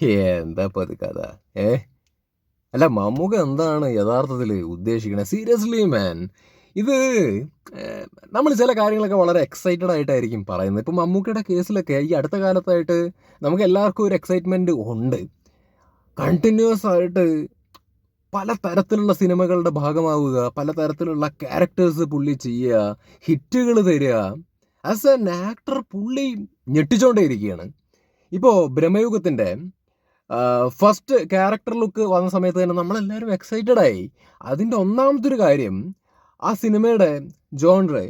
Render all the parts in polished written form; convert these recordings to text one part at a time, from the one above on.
എന്താ ഇപ്പൊ അത് കഥ? ഏ അല്ല, മമ്മൂക്ക എന്താണ് യഥാർത്ഥത്തിൽ ഉദ്ദേശിക്കണത്? സീരിയസ്ലി മാൻ, ഇത് നമ്മൾ ചില കാര്യങ്ങളൊക്കെ വളരെ എക്സൈറ്റഡ് ആയിട്ടായിരിക്കും പറയുന്നത്. ഇപ്പം മമ്മൂക്കയുടെ കേസിലൊക്കെ ഈ അടുത്ത കാലത്തായിട്ട് നമുക്ക് എല്ലാവർക്കും ഒരു എക്സൈറ്റ്മെന്റ് ഉണ്ട്. കണ്ടിന്യൂസ് ആയിട്ട് പല തരത്തിലുള്ള സിനിമകളുടെ ഭാഗമാവുക, പല തരത്തിലുള്ള ക്യാരക്ടേഴ്സ് പുള്ളി ചെയ്യുക, ഹിറ്റുകൾ തരിക. ആസ് എൻ ആക്ടർ പുള്ളി ഞെട്ടിച്ചോണ്ടേയിരിക്കുകയാണ്. ഇപ്പോൾ ബ്രഹ്മയുഗത്തിൻ്റെ ഫസ്റ്റ് ക്യാരക്ടർ ലുക്ക് വന്ന സമയത്ത് തന്നെ നമ്മളെല്ലാവരും എക്സൈറ്റഡ് ആയി. അതിൻ്റെ ഒന്നാമത്തെ ഒരു കാര്യം, ആ സിനിമയുടെ ജോൺറെ,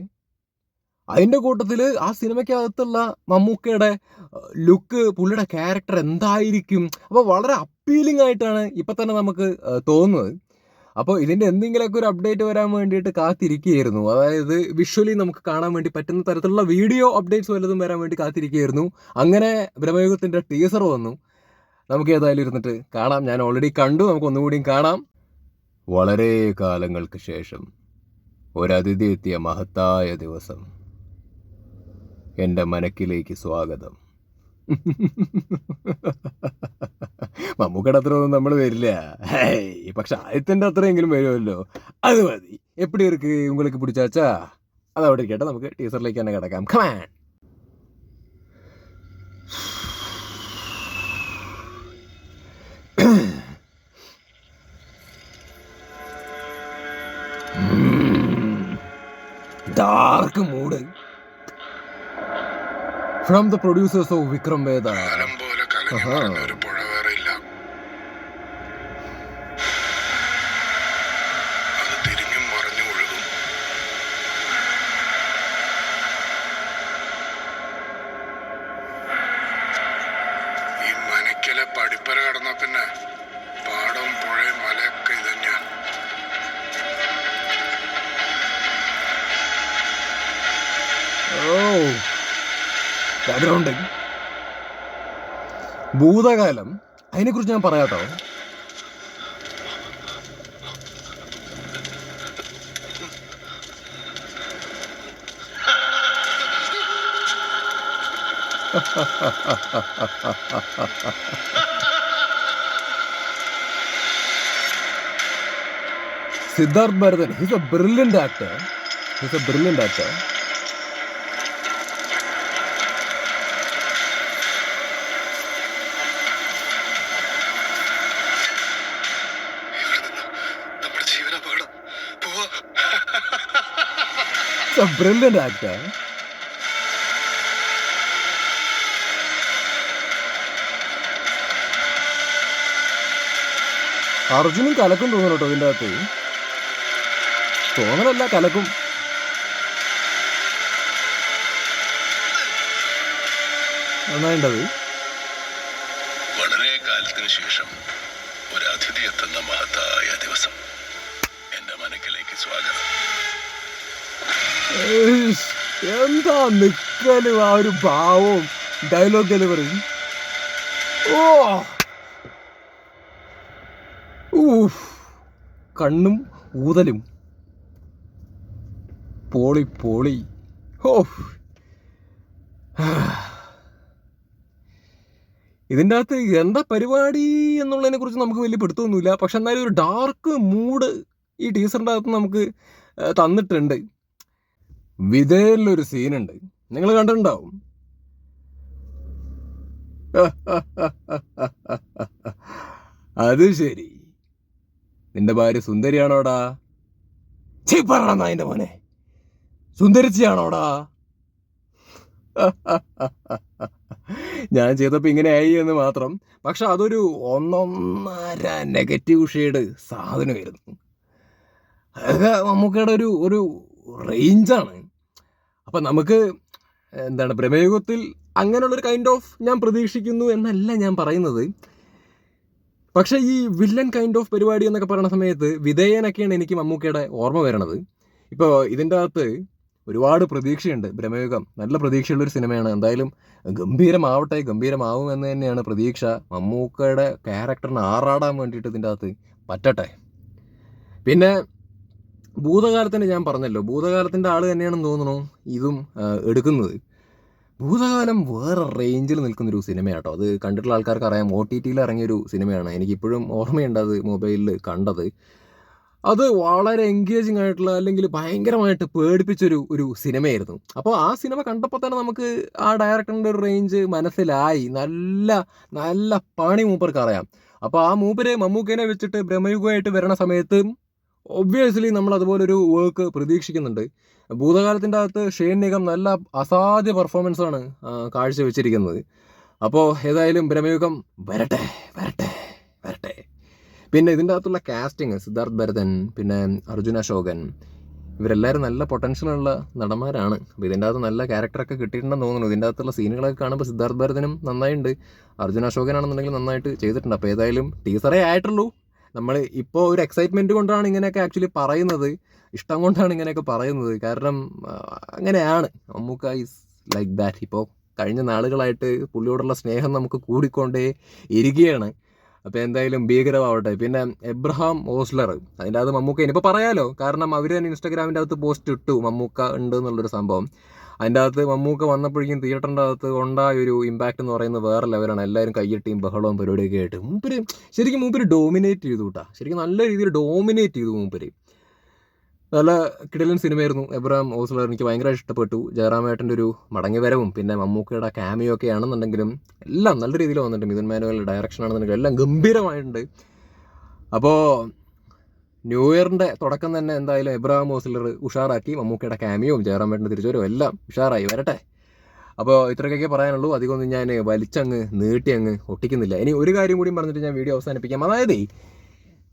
അതിൻ്റെ കൂട്ടത്തിൽ ആ സിനിമയ്ക്കകത്തുള്ള മമ്മൂക്കയുടെ ലുക്ക്, പുള്ളിയുടെ ക്യാരക്ടർ എന്തായിരിക്കും, അപ്പോൾ വളരെ അപ്പീലിംഗ് ആയിട്ടാണ് ഇപ്പം തന്നെ നമുക്ക് തോന്നുന്നത്. അപ്പോൾ ഇതിൻ്റെ എന്തെങ്കിലുമൊക്കെ ഒരു അപ്ഡേറ്റ് വരാൻ വേണ്ടിയിട്ട് കാത്തിരിക്കുകയായിരുന്നു. അതായത് വിഷ്വലി നമുക്ക് കാണാൻ വേണ്ടി പറ്റുന്ന തരത്തിലുള്ള വീഡിയോ അപ്ഡേറ്റ്സ് വല്ലതും വരാൻ വേണ്ടി കാത്തിരിക്കുകയായിരുന്നു. അങ്ങനെ ബ്രഹ്മയുഗത്തിൻ്റെ ടീസർ വന്നു. നമുക്ക് ഏതായാലും ഇരുന്നിട്ട് കാണാം. ഞാൻ ഓൾറെഡി കണ്ടു, നമുക്ക് ഒന്നുകൂടിയും കാണാം. വളരെ കാലങ്ങൾക്ക് ശേഷം ഒരതിഥി എത്തിയ മഹത്തായ ദിവസം. എൻ്റെ മനക്കിലേക്ക് സ്വാഗതം. മമ്മൂക്കയുടെ അത്രയൊന്നും നമ്മൾ വരില്ല, പക്ഷെ ആദ്യത്തിൻ്റെ അത്രയെങ്കിലും വരുമല്ലോ. അത് മതി. എപ്പിടി ഇருக்கு உங்களுக்கு പിടിച്ചാച്ചാ? അതവിടെ ഇരിക്കട്ടെ, നമുക്ക് ടീസറിലേക്ക് തന്നെ കിടക്കാം. Come on. Dark mood from the producers of Vikram Vedha. പഠിപ്പര കടന്ന പിന്നെ പാടവും പുഴയും മലയൊക്കെ ഇതന്നെയാണ്. ബാക്ക്ഗ്രൗണ്ട് ഭൂതകാലം, അതിനെക്കുറിച്ച് ഞാൻ പറയാട്ടോ. Siddharth Bharathan, he's a brilliant actor. He's a brilliant actor. അർജുനും കലക്കും തോന്നണം കേട്ടോ ഇതിൻ്റെ അകത്ത്. തോന്നലല്ല, കലക്കും. നന്നായിണ്ടത്. വളരെ കാലത്തിന് ശേഷം ഒരു അതിഥി എത്തുന്ന മഹത്തായ ദിവസം. എന്റെ മനക്കിലേക്ക് സ്വാഗതം. എന്താ നിക്കലും ആ ഒരു ഭാവവും ഡയലോഗ് ഡെലിവറി. കണ്ണും ഊതലും പോളി. ഇതിൻ്റെ അകത്ത് എന്താ പരിപാടി എന്നുള്ളതിനെ കുറിച്ച് നമുക്ക് വലിയ പിടുത്തമൊന്നുമില്ല. പക്ഷെ എന്നാലും ഒരു ഡാർക്ക് മൂഡ് ഈ ടീസറിൻ്റെ അകത്ത് നമുക്ക് തന്നിട്ടുണ്ട്. വിധേയിലൊരു സീനുണ്ട്, നിങ്ങൾ കണ്ടിട്ടുണ്ടാവും. അത് ശരി, നിന്റെ ഭാര്യ സുന്ദരിയാണോടാ? പറയണ എന്റെ മോനെ, സുന്ദരിച്ചിയാണോടാ? ഞാൻ ചെയ്തപ്പോൾ ഇങ്ങനെ ആയി എന്ന് മാത്രം. പക്ഷെ അതൊരു ഒന്നൊന്നര നെഗറ്റീവ് ഷെയ്ഡ് സാധനമായിരുന്നു. അതൊക്കെ മമ്മൂക്കയുടെ ഒരു റേഞ്ചാണ്. അപ്പം നമുക്ക് എന്താണ്, ബ്രഹ്മയുഗത്തിൽ അങ്ങനെയുള്ളൊരു കൈൻഡ് ഓഫ് ഞാൻ പ്രതീക്ഷിക്കുന്നു എന്നല്ല ഞാൻ പറയുന്നത്. പക്ഷേ ഈ വില്ലൻ കൈൻഡ് ഓഫ് പരിപാടി എന്നൊക്കെ പറയുന്ന സമയത്ത് വിധേയനൊക്കെയാണ് എനിക്ക് മമ്മൂക്കയുടെ ഓർമ്മ വരണത്. ഇപ്പോൾ ഇതിൻ്റെ അകത്ത് ഒരുപാട് പ്രതീക്ഷയുണ്ട്. ബ്രഹ്മയുഗം നല്ല പ്രതീക്ഷയുള്ളൊരു സിനിമയാണ്. എന്തായാലും ഗംഭീരമാവും എന്ന് തന്നെയാണ് പ്രതീക്ഷ. മമ്മൂക്കയുടെ ക്യാരക്ടറിന് ആറാടാൻ വേണ്ടിയിട്ട് ഇതിൻ്റെ അകത്ത് പറ്റട്ടെ. പിന്നെ ഭൂതകാലത്തിൻ്റെ ഞാൻ പറഞ്ഞല്ലോ, ഭൂതകാലത്തിൻ്റെ ആൾ തന്നെയാണെന്ന് തോന്നുന്നു ഇതും എടുക്കുന്നത്. ഭൂതകാലം വേറെ റേഞ്ചിൽ നിൽക്കുന്നൊരു സിനിമയാട്ടോ. അത് കണ്ടിട്ടുള്ള ആൾക്കാർക്ക് അറിയാം. OTTയിൽ ഇറങ്ങിയൊരു സിനിമയാണ്. എനിക്കിപ്പോഴും ഓർമ്മയുണ്ട് അത് മൊബൈലിൽ കണ്ടത്. അത് വളരെ എൻഗേജിങ് ആയിട്ടുള്ള അല്ലെങ്കിൽ ഭയങ്കരമായിട്ട് പേടിപ്പിച്ചൊരു സിനിമയായിരുന്നു. അപ്പോൾ ആ സിനിമ കണ്ടപ്പോൾ തന്നെ നമുക്ക് ആ ഡയറക്ടറിൻ്റെ ഒരു റേഞ്ച് മനസ്സിലായി. നല്ല നല്ല പണി മൂപ്പർക്ക് അറിയാം. അപ്പോൾ ആ മൂപ്പര് മമ്മൂക്കേനെ വെച്ചിട്ട് ബ്രഹ്മയുഗമായിട്ട് വരണ സമയത്ത് ഒബ്വിയസ്ലി നമ്മൾ അതുപോലൊരു വർക്ക് പ്രതീക്ഷിക്കുന്നുണ്ട്. ഭൂതകാലത്തിൻ്റെ അകത്ത് ഷെയ്ൻ നിഗം നല്ല അസാധ്യ പെർഫോമൻസാണ് കാഴ്ചവെച്ചിരിക്കുന്നത്. അപ്പോൾ ഏതായാലും ബ്രഹ്മയുഗം വരട്ടെ വരട്ടെ വരട്ടെ. പിന്നെ ഇതിൻ്റെ അകത്തുള്ള കാസ്റ്റിങ് സിദ്ധാർത്ഥ് ഭരതൻ, പിന്നെ അർജുന അശോകൻ, ഇവരെല്ലാവരും നല്ല പൊട്ടൻഷ്യലുള്ള നടന്മാരാണ്. അപ്പോൾ ഇതിൻ്റെ അകത്ത് നല്ല ക്യാരക്ടറൊക്കെ കിട്ടിയിട്ടുണ്ടെന്ന് തോന്നുന്നു. ഇതിൻ്റെ അകത്തുള്ള സീനുകളൊക്കെ കാണുമ്പോൾ സിദ്ധാർത്ഥ് ഭരതനും നന്നായിട്ടുണ്ട്, അർജുന അശോകനാണെന്നുണ്ടെങ്കിൽ നന്നായിട്ട് ചെയ്തിട്ടുണ്ട്. അപ്പോൾ ഏതായാലും ടീസറേ ആയിട്ടുള്ളൂ. നമ്മൾ ഇപ്പോൾ ഒരു എക്സൈറ്റ്മെൻറ്റ് കൊണ്ടാണ് ഇങ്ങനെയൊക്കെ ആക്ച്വലി പറയുന്നത്, ഇഷ്ടം കൊണ്ടാണ് ഇങ്ങനെയൊക്കെ പറയുന്നത്. കാരണം അങ്ങനെയാണ്, മമ്മൂക്ക ഈസ് ലൈക്ക് ദാറ്റ്. ഇപ്പോൾ കഴിഞ്ഞ നാളുകളായിട്ട് പുള്ളിയോടുള്ള സ്നേഹം നമുക്ക് കൂടിക്കൊണ്ടേ ഇരിക്കുകയാണ്. അപ്പോൾ എന്തായാലും ഭീകരമാവട്ടെ. പിന്നെ എബ്രഹാം ഓസ്ലർ, അതിൻ്റെ അകത്ത് മമ്മൂക്ക ഇനിയിപ്പോൾ പറയാലോ, കാരണം അവർ തന്നെ ഇൻസ്റ്റാഗ്രാമിൻ്റെ അകത്ത് പോസ്റ്റ് ഇട്ടു മമ്മൂക്ക ഉണ്ട് എന്നുള്ളൊരു സംഭവം. അതിൻ്റെ അകത്ത് മമ്മൂക്ക വന്നപ്പോഴേക്കും തിയേറ്ററിൻ്റെ അകത്ത് ഉണ്ടായൊരു ഇമ്പാക്റ്റ് എന്ന് പറയുന്നത് വേറെ ലെവലാണ്. എല്ലാവരും കയ്യട്ടിയും ബഹളവും പരിപാടിയൊക്കെ ആയിട്ട് മൂപ്പര് ഡോമിനേറ്റ് ചെയ്തു കേട്ടോ. ശരിക്കും നല്ല രീതിയിൽ ഡോമിനേറ്റ് ചെയ്തു മൂപ്പര്. നല്ല കിടിലൻ സിനിമയായിരുന്നു എബ്രഹാം ഓസ്ലർ. എനിക്ക് ഭയങ്കരമായിട്ട് ഇഷ്ടപ്പെട്ടു. ജയറാമേട്ടൻ്റെ ഒരു മടങ്ങി വരവും പിന്നെ മമ്മൂക്കയുടെ ക്യാമിയോ ഒക്കെ ആണെന്നുണ്ടെങ്കിലും എല്ലാം നല്ല രീതിയിൽ വന്നിട്ടുണ്ട്. മിഥുൻ മാനുവൽ ഡയറക്ഷൻ ആണെന്നുണ്ടെങ്കിലും എല്ലാം ഗംഭീരമായിട്ടുണ്ട്. അപ്പോൾ ന്യൂ ഇയറിൻ്റെ തുടക്കം തന്നെ എന്തായാലും എബ്രഹാം ഓസ്ലർ ഉഷാറാക്കി. മമ്മൂക്കയുടെ ക്യാമിയോയും ജയറാമേട്ടൻ്റെ തിരിച്ചുവരവും എല്ലാം ഉഷാറായി വരട്ടെ. അപ്പോൾ ഇത്രയൊക്കെ പറയാനുള്ളൂ. അധികമൊന്നും ഞാൻ വലിച്ചങ്ങ് നീട്ടി അങ്ങ് ഒട്ടിക്കുന്നില്ല. ഇനി ഒരു കാര്യം കൂടി പറഞ്ഞിട്ട് ഞാൻ വീഡിയോ അവസാനിപ്പിക്കാം. അതായത്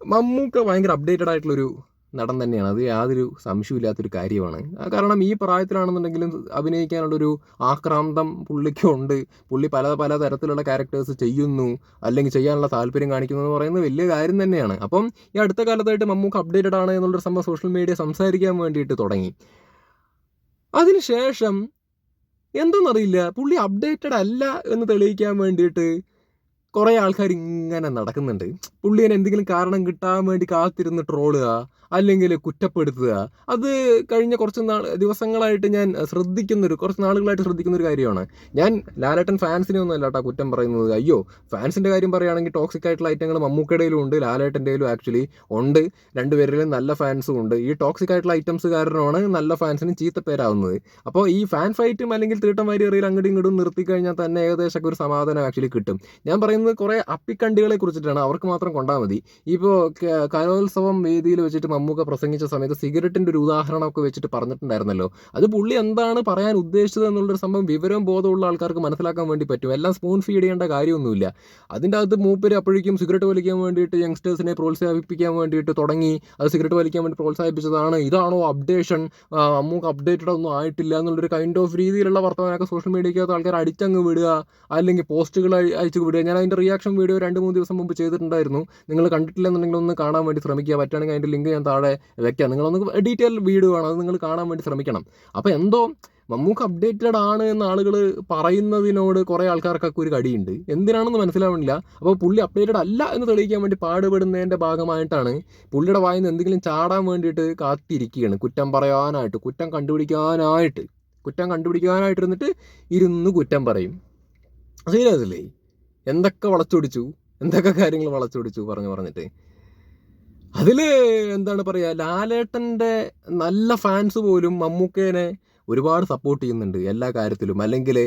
മമ്മൂക്ക ഭയങ്കര അപ്ഡേറ്റഡ് ആയിട്ടുള്ളൊരു നടൻ തന്നെയാണ്. അത് യാതൊരു സംശയമില്ലാത്തൊരു കാര്യമാണ്. കാരണം ഈ പ്രായത്തിലാണെന്നുണ്ടെങ്കിലും അഭിനയിക്കാനുള്ളൊരു ആക്രാന്തം പുള്ളിക്കുണ്ട്. പുള്ളി പല തരത്തിലുള്ള ക്യാരക്ടേഴ്സ് ചെയ്യുന്നു, അല്ലെങ്കിൽ ചെയ്യാനുള്ള താല്പര്യം കാണിക്കുന്നു എന്ന് പറയുന്നത് വലിയ കാര്യം തന്നെയാണ്. അപ്പം ഈ അടുത്ത കാലത്തായിട്ട് മമ്മൂക്ക അപ്ഡേറ്റഡ് ആണ് എന്നുള്ളൊരു സംഭവം സോഷ്യൽ മീഡിയ സംസാരിക്കാൻ വേണ്ടിയിട്ട് തുടങ്ങി. അതിനുശേഷം എന്തെന്നറിയില്ല, പുള്ളി അപ്ഡേറ്റഡ് അല്ല എന്ന് തെളിയിക്കാൻ വേണ്ടിയിട്ട് കുറേ ആൾക്കാർ ഇങ്ങനെ നടക്കുന്നുണ്ട്. പുള്ളിയെ എന്തെങ്കിലും കാരണം കിട്ടാൻ വേണ്ടി കാത്തിരുന്ന് ട്രോളുക, അല്ലെങ്കിൽ കുറ്റപ്പെടുത്തുക. അത് കഴിഞ്ഞ കുറച്ച് ദിവസങ്ങളായിട്ട് ഞാൻ കുറച്ച് നാളുകളായിട്ട് ശ്രദ്ധിക്കുന്നൊരു കാര്യമാണ്. ഞാൻ ലാലേട്ടൻ ഫാൻസിനെ ഒന്നും അല്ല കേട്ടോ കുറ്റം പറയുന്നത്. അയ്യോ, ഫാൻസിൻ്റെ കാര്യം പറയുകയാണെങ്കിൽ ടോക്സിക് ആയിട്ടുള്ള ഐറ്റങ്ങൾ മമ്മൂക്കയുടെയിലും ഉണ്ട്, ലാലേട്ടൻ്റെയിലും ആക്ച്വലി ഉണ്ട്. രണ്ടുപേരിലും നല്ല ഫാൻസും ഉണ്ട്. ഈ ടോക്സിക് ആയിട്ടുള്ള ഐറ്റംസ് കാരണമാണ് നല്ല ഫാൻസിന് ചീത്തപ്പേരാവുന്നത്. അപ്പോൾ ഈ ഫാൻ ഫൈറ്റും അല്ലെങ്കിൽ തീട്ടം വാരി എറിയിൽ അങ്ങോട്ടും ഇങ്ങോട്ടും നിർത്തിക്കഴിഞ്ഞാൽ തന്നെ ഏകദേശമൊക്കെ ഒരു സമാധാനം ആക്ച്വലി കിട്ടും. ഞാൻ പറയുന്നത് കുറേ അപ്പിക്കണ്ടികളെ കുറിച്ചിട്ടാണ്. അവർക്ക് മാത്രം കൊണ്ടാൽ മതി. ഇപ്പോൾ കലോത്സവം വേദിയിൽ വെച്ചിട്ട് മമ്മൂക്ക പ്രസംഗിച്ച സമയത്ത് സിഗരറ്റിൻ്റെ ഒരു ഉദാഹരണമൊക്കെ വെച്ചിട്ട് പറഞ്ഞിട്ടുണ്ടായിരുന്നല്ലോ. അത് പുള്ളി എന്താണ് പറയാൻ ഉദ്ദേശിച്ചത് എന്നുള്ളൊരു സംഭവം വിവരവും ബോധമുള്ള ആൾക്കാർക്ക് മനസ്സിലാക്കാൻ വേണ്ടി പറ്റും. എല്ലാം സ്പൂൺ ഫീഡ് ചെയ്യേണ്ട കാര്യമൊന്നുമില്ല. അതിൻ്റെ അകത്ത് മൂപ്പര് അപ്പോഴേക്കും സിഗരറ്റ് വലിക്കാൻ വേണ്ടിയിട്ട് യങ്സ്റ്റേഴ്സിനെ പ്രോത്സാഹിപ്പിക്കാൻ വേണ്ടിയിട്ട് തുടങ്ങി. അത് സിഗരറ്റ് വലിക്കാൻ വേണ്ടി പ്രോത്സാഹിപ്പിച്ചതാണ്, ഇതാണോ അപ്ഡേഷൻ, മമ്മൂക്ക അപ്ഡേറ്റഡ് ഒന്നും ആയിട്ടില്ല എന്നുള്ളൊരു കൈൻഡ് ഓഫ് രീതിയിലുള്ള വർത്തമാനമൊക്കെ സോഷ്യൽ മീഡിയക്കകത്ത് ആൾക്കാർ അടിച്ചങ്ങ് വിടുക, അല്ലെങ്കിൽ പോസ്റ്റുകൾ അയച്ചു വിടുക. ഞാൻ അതിൻ്റെ റിയാക്ഷൻ വീഡിയോ 2-3 ദിവസം മുമ്പ് ചെയ്തിട്ടുണ്ടായിരുന്നു. നിങ്ങൾ കണ്ടിട്ടില്ലെന്നുണ്ടെങ്കിൽ ഒന്ന് കാണാൻ വേണ്ടി ശ്രമിക്കുക. പറ്റുകയാണെങ്കിൽ അതിൻ്റെ ലിങ്ക് ഞാൻ താഴെ വെക്കാം. നിങ്ങളൊന്ന് ഡീറ്റെയിൽ വീഡിയോ ആണ്, അത് നിങ്ങൾ കാണാൻ വേണ്ടി ശ്രമിക്കണം. അപ്പോൾ എന്തോ മമ്മൂക്ക അപ്ഡേറ്റഡ് ആണ് എന്ന ആളുകൾ പറയുന്നതിനോട് കുറേ ആൾക്കാർക്കൊക്കെ ഒരു കടിയുണ്ട്. എന്തിനാണെന്ന് മനസ്സിലാവുന്നില്ല. അപ്പോൾ പുള്ളി അപ്ഡേറ്റഡ് അല്ല എന്ന് തെളിയിക്കാൻ വേണ്ടി പാടുപെടുന്നതിൻ്റെ ഭാഗമായിട്ടാണ് പുള്ളിയുടെ വായിൽ നിന്ന് എന്തെങ്കിലും ചാടാൻ വേണ്ടിയിട്ട് കാത്തിരിക്കുകയാണ്. കുറ്റം പറയാനായിട്ട്, കുറ്റം കണ്ടുപിടിക്കാനായിട്ടിരുന്നിട്ട് ഇരുന്ന് കുറ്റം പറയും. സീരിയസ്ലി എന്തൊക്കെ വളച്ചൊടിച്ചു, എന്തൊക്കെ കാര്യങ്ങൾ വളച്ചൊടിച്ചു പറഞ്ഞിട്ട്. അതിൽ എന്താണ് പറയുക, ലാലേട്ടൻ്റെ നല്ല ഫാൻസ് പോലും മമ്മൂക്കേനെ ഒരുപാട് സപ്പോർട്ട് ചെയ്യുന്നുണ്ട് എല്ലാ കാര്യത്തിലും. അല്ലെങ്കിൽ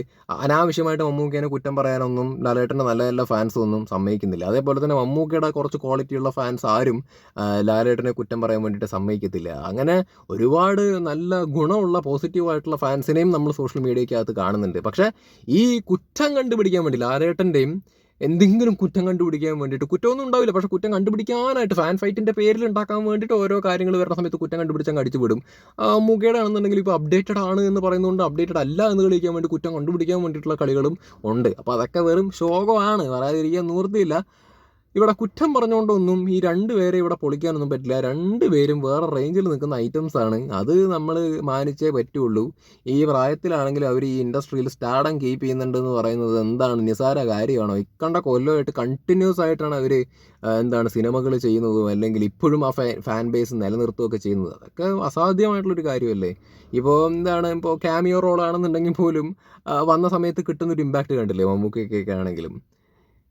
അനാവശ്യമായിട്ട് മമ്മൂക്കേനെ കുറ്റം പറയാനൊന്നും ലാലേട്ടൻ്റെ നല്ല ഫാൻസ് ഒന്നും സമ്മതിക്കുന്നില്ല. അതേപോലെ തന്നെ മമ്മൂക്കയുടെ കുറച്ച് ക്വാളിറ്റിയുള്ള ഫാൻസ് ആരും ലാലേട്ടനെ കുറ്റം പറയാൻ വേണ്ടിയിട്ട് സമ്മതിക്കത്തില്ല. അങ്ങനെ ഒരുപാട് നല്ല ഗുണമുള്ള പോസിറ്റീവായിട്ടുള്ള ഫാൻസിനെയും നമ്മൾ സോഷ്യൽ മീഡിയക്കകത്ത് കാണുന്നുണ്ട്. പക്ഷേ ഈ കുറ്റം കണ്ടുപിടിക്കാൻ വേണ്ടി ലാലേട്ടൻ്റെയും എന്തെങ്കിലും കുറ്റം കണ്ടുപിടിക്കാൻ വേണ്ടിയിട്ട്, കുറ്റമൊന്നും ഉണ്ടാവില്ല, പക്ഷേ കുറ്റം കണ്ടുപിടിക്കാനായിട്ട് ഫാൻ ഫൈറ്റിൻ്റെ പേരിൽ ഉണ്ടാക്കാൻ വേണ്ടിയിട്ട് ഓരോ കാര്യങ്ങൾ വരുന്ന സമയത്ത് കുറ്റം കണ്ടുപിടിച്ചാൽ അടിച്ചു വിടും. മമ്മൂക്കയുടെ ആണെന്നുണ്ടെങ്കിൽ ഇപ്പോൾ അപ്ഡേറ്റഡ് ആണ് എന്ന് പറയുന്നതുകൊണ്ട് അപ്ഡേറ്റഡ് അല്ല എന്ന് തെളിയിക്കാൻ വേണ്ടി കുറ്റം കണ്ടുപിടിക്കാൻ വേണ്ടിയിട്ടുള്ള കളികളും ഉണ്ട്. അപ്പോൾ അതൊക്കെ വെറും ശോകമാണ്, പറയാതിരിക്കാൻ നിവൃത്തിയില്ല. ഇവിടെ കുറ്റം പറഞ്ഞുകൊണ്ടൊന്നും ഈ രണ്ടുപേരെ ഇവിടെ പൊളിക്കാനൊന്നും പറ്റില്ല. രണ്ടുപേരും വേറെ റേഞ്ചിൽ നിൽക്കുന്ന ഐറ്റംസാണ്. അത് നമ്മൾ മാനിച്ചേ പറ്റുള്ളൂ. ഈ പ്രായത്തിലാണെങ്കിലും അവർ ഈ ഇൻഡസ്ട്രിയിൽ സ്റ്റാർഡം കീപ്പ് ചെയ്യുന്നുണ്ടെന്ന് പറയുന്നത് എന്താണ് നിസ്സാര കാര്യമാണോ? ഇക്കണ്ട കൊല്ലമായിട്ട് കണ്ടിന്യൂസ് ആയിട്ടാണ് അവർ എന്താണ് സിനിമകൾ ചെയ്യുന്നതും അല്ലെങ്കിൽ ഇപ്പോഴും ആ ഫാൻ ബേസ് നിലനിർത്തുകയൊക്കെ ചെയ്യുന്നത്. അതൊക്കെ അസാധ്യമായിട്ടുള്ളൊരു കാര്യമല്ലേ? ഇപ്പോൾ എന്താണ് ഇപ്പോൾ ക്യാമിയോ റോളാണെന്നുണ്ടെങ്കിൽ പോലും വന്ന സമയത്ത് കിട്ടുന്നൊരു ഇമ്പാക്റ്റ് കണ്ടില്ലേ മമ്മൂക്കയൊക്കെ ആണെങ്കിലും.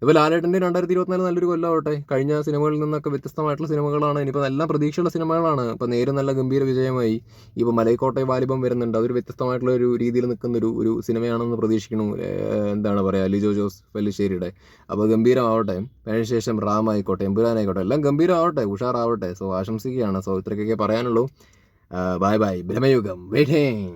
ഇപ്പോൾ ലാലേട്ടൻ്റെ 2024 നല്ലൊരു കൊല്ലമാവട്ടെ. കഴിഞ്ഞ സിനിമകളിൽ നിന്നൊക്കെ വ്യത്യസ്തമായിട്ടുള്ള സിനിമകളാണ്. ഇനിയിപ്പോൾ എല്ലാം പ്രതീക്ഷയുള്ള സിനിമകളാണ്. ഇപ്പോൾ നേരും നല്ല ഗംഭീര വിജയമായി. ഇപ്പോൾ മലൈക്കോട്ടെ വാലിബം വരുന്നുണ്ട്. അതൊരു വ്യത്യസ്തമായിട്ടുള്ള ഒരു രീതിയിൽ നിൽക്കുന്ന ഒരു സിനിമയാണെന്ന് പ്രതീക്ഷിക്കുന്നു. എന്താണ് പറയുക, ലിജോ ജോസ് പെല്ലിശ്ശേരിയുടെ. അപ്പോൾ ഗംഭീരമാവട്ടെ. അതിനുശേഷം റാം ആയിക്കോട്ടെ, എമ്പുരാനായിക്കോട്ടെ, എല്ലാം ഗംഭീരമാവട്ടെ, ഉഷാറാവട്ടെ. സോ ആശംസിക്കുകയാണ്. സോ ഇത്രയ്ക്കൊക്കെ പറയാനുള്ളൂ. Bye bye. ബ്രഹ്മയുഗം വെയിറ്റിംഗ്.